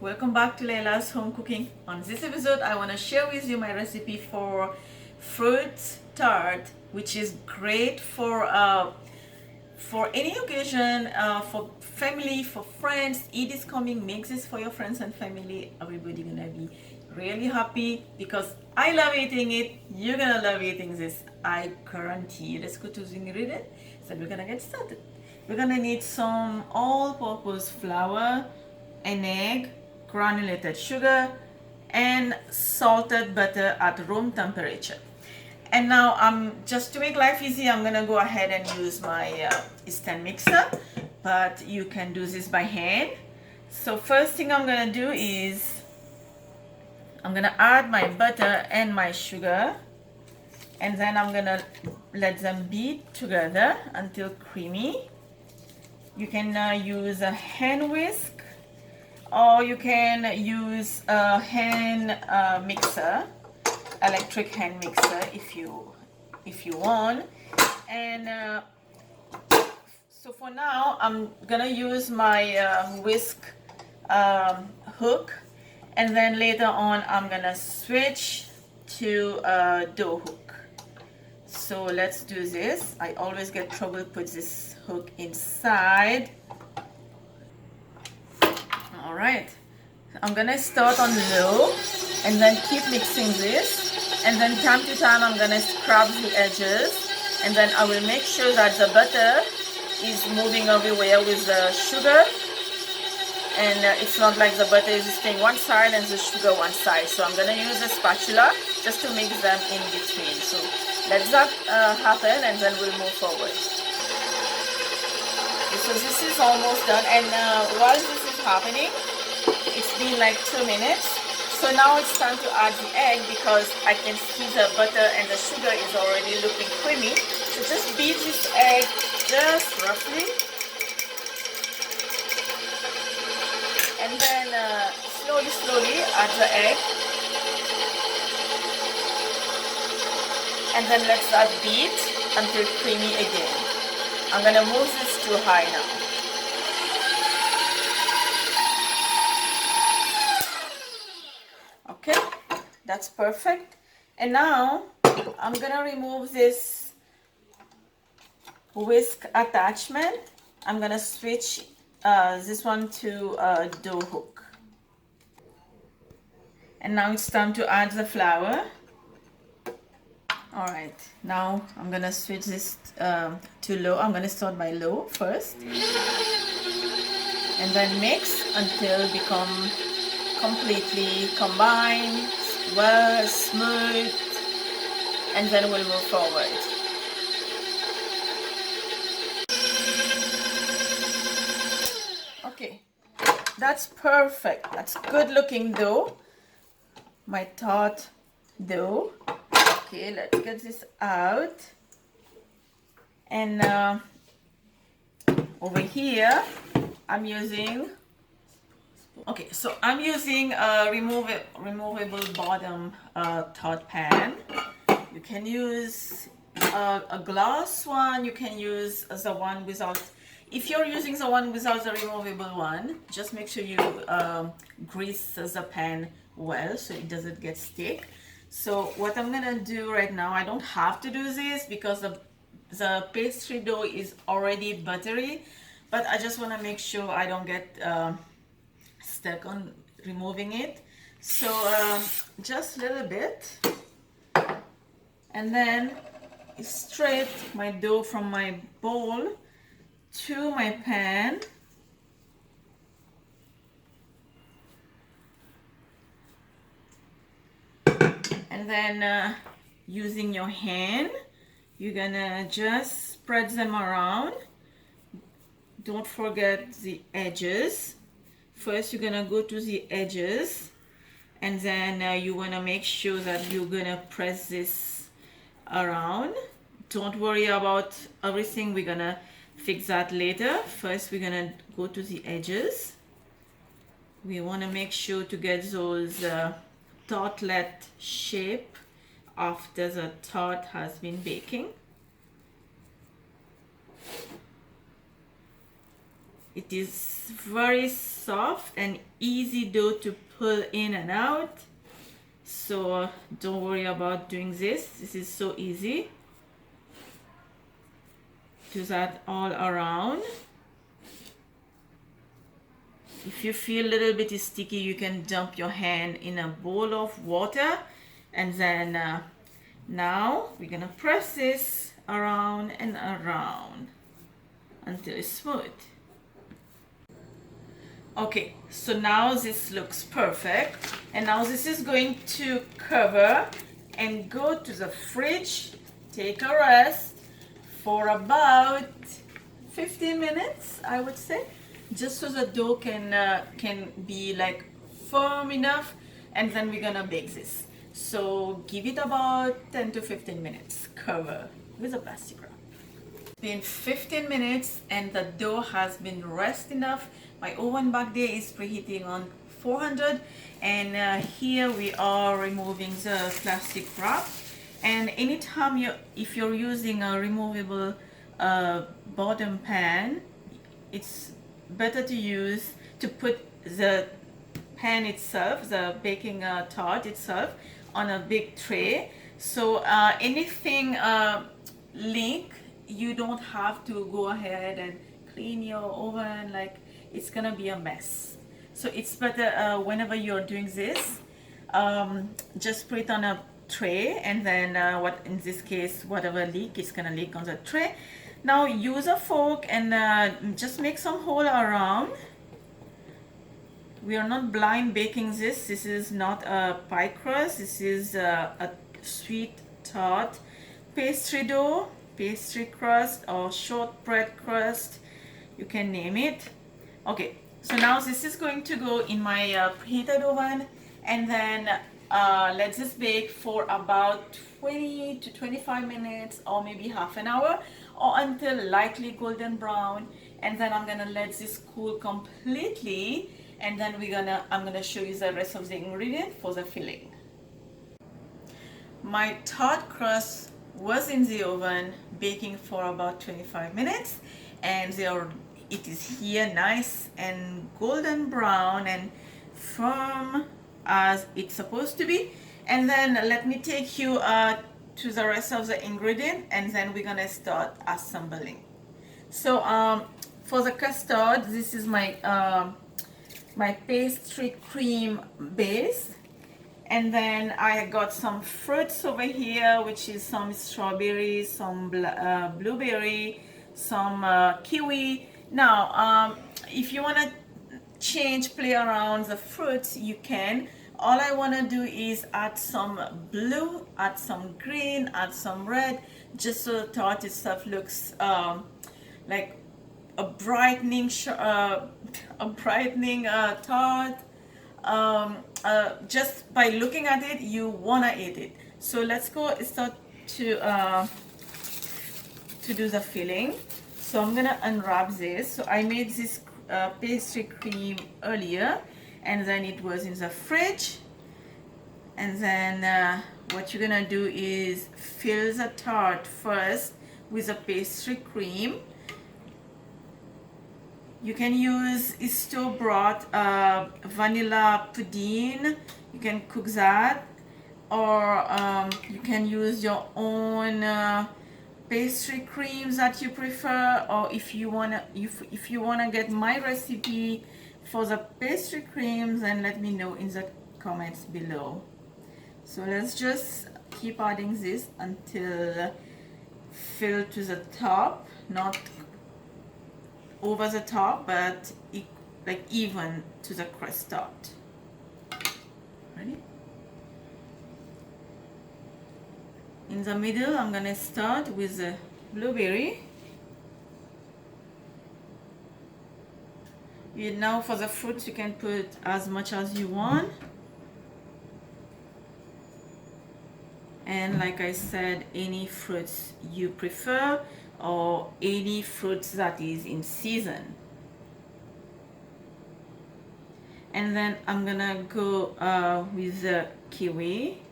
welcome back to Laila's Home Cooking. On this episode I want to share with you my recipe for fruit tart, which is great for any occasion, for family, for friends. Eid is coming, make this for your friends and family. Everybody gonna be really happy because I love eating it. You're gonna love eating this, I guarantee. Let's go to the ingredients. So we're gonna get started. We're gonna need some all-purpose flour, an egg, granulated sugar, and salted butter at room temperature. And now just to make life easy, I'm gonna go ahead and use my instant mixer, but you can do this by hand. So first thing I'm gonna do is I'm gonna add my butter and my sugar, and then I'm gonna let them beat together until creamy. You can use a hand whisk, or you can use a hand mixer, electric hand mixer if you want. And so for now I'm gonna use my whisk hook, and then later on I'm gonna switch to a dough hook. So let's do this. I always get trouble put this hook inside. All right, I'm gonna start on low and then keep mixing this, and then time to time I'm gonna scrub the edges, and then I will make sure that the butter is moving everywhere with the sugar, and it's not like the butter is staying one side and the sugar one side. So I'm gonna use a spatula just to mix them in between. So let that happen, and then we'll move forward. So this is almost done, and while this is happening, it's been like 2 minutes. So now it's time to add the egg, because I can see the butter and the sugar is already looking creamy. So just beat this egg just roughly, and then slowly add the egg, and then let that beat until creamy again. I'm gonna move this to high now. Okay, that's perfect. And now I'm gonna remove this whisk attachment. I'm gonna switch this one to a dough hook. And now it's time to add the flour. All right, now I'm gonna switch this to low. I'm gonna start by low first, and then mix until it become completely combined, well, smooth, and then we'll move forward. Okay, that's perfect. That's good looking dough, my tart dough. Okay, let's get this out. And over here I'm using, okay, so I'm using a removable bottom tart pan. You can use a glass one, you can use the one without. If you're using the one without the removable one, just make sure you grease the pan well so it doesn't get stick. So what I'm gonna do right now, I don't have to do this because the pastry dough is already buttery, but I just want to make sure I don't get stuck on removing it. So just a little bit, and then straight my dough from my bowl to my pan. And then using your hand, you're gonna just spread them around. Don't forget the edges. First you're gonna go to the edges, and then you wanna make sure that you're gonna press this around. Don't worry about everything, we're gonna fix that later. First we're gonna go to the edges. We wanna make sure to get those tartlet shape after the tart has been baking. It is very soft and easy dough to pull in and out. So don't worry about doing this. This is so easy. Do that all around. If you feel a little bit sticky, you can dump your hand in a bowl of water, and then now we're gonna press this around and around until it's smooth. Okay, so now this looks perfect, and now this is going to cover and go to the fridge, take a rest for about 15 minutes, I would say, just so the dough can be like firm enough, and then we're gonna bake this. So give it about 10 to 15 minutes, cover with a plastic wrap. It's been 15 minutes and the dough has been rest enough. My oven back there is preheating on 400, and here we are removing the plastic wrap. And anytime if you're using a removable bottom pan, it's better to put the pan itself, the baking tart itself, on a big tray. So anything leak, you don't have to go ahead and clean your oven, like it's gonna be a mess. So it's better whenever you're doing this, just put it on a tray, and then in this case, whatever leak is gonna leak on the tray. Now use a fork and just make some hole around. We are not blind baking this. This is not a pie crust. This is a sweet tart pastry dough, pastry crust, or shortbread crust. You can name it. Okay, so now this is going to go in my preheated oven, and then let this bake for about 20 to 25 minutes, or maybe half an hour, or until lightly golden brown. And then I'm gonna let this cool completely, and then I'm gonna show you the rest of the ingredient for the filling. My tart crust was in the oven baking for about 25 minutes, and it is here nice and golden brown and firm as it's supposed to be. And then let me take you to the rest of the ingredient, and then we're gonna start assembling. So for the custard, this is my my pastry cream base, and then I got some fruits over here, which is some strawberries, some blueberry, some kiwi. Now if you want to play around the fruits, you can. All I want to do is add some blue, add some green, add some red, just so the tart itself looks like a brightening tart. Just by looking at it, you wanna eat it. So let's go start to do the filling. So I'm gonna unwrap this. So I made this pastry cream earlier, and then it was in the fridge. And then what you're gonna do is fill the tart first with a pastry cream. You can use store-bought vanilla pudding. You can cook that, or you can use your own pastry creams that you prefer. Or if you wanna get my recipe for the pastry creams, then let me know in the comments below. So let's just keep adding this until filled to the top, not over the top, but like even to the crust top. Ready? In the middle, I'm gonna start with the blueberry. Now for the fruits, you can put as much as you want. And like I said, any fruits you prefer, or any fruits that is in season. And then I'm gonna go with the kiwi.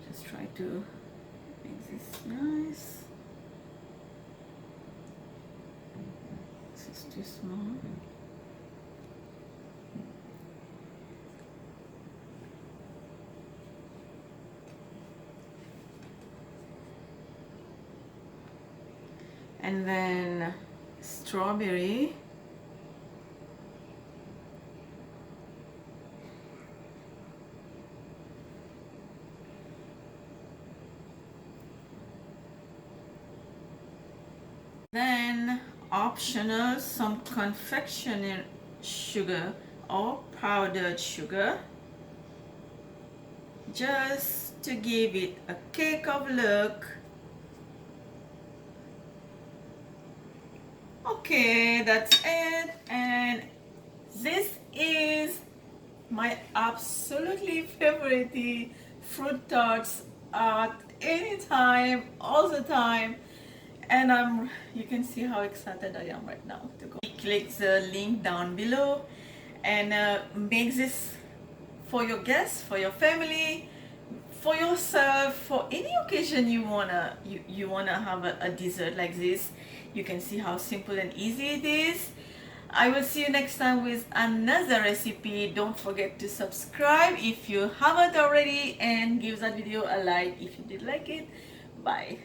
Just try to Make this nice. This is too small. And then strawberry. Then optional, some confectionery sugar or powdered sugar, just to give it a cake of look. Okay, that's it. And this is my absolutely favorite fruit tarts at any time, all the time. And you can see how excited I am right now to go. Click the link down below and make this for your guests, for your family, for yourself, for any occasion you wanna have a dessert like this. You can see how simple and easy it is. I will see you next time with another recipe. Don't forget to subscribe if you haven't already, and give that video a like if you did like it. Bye.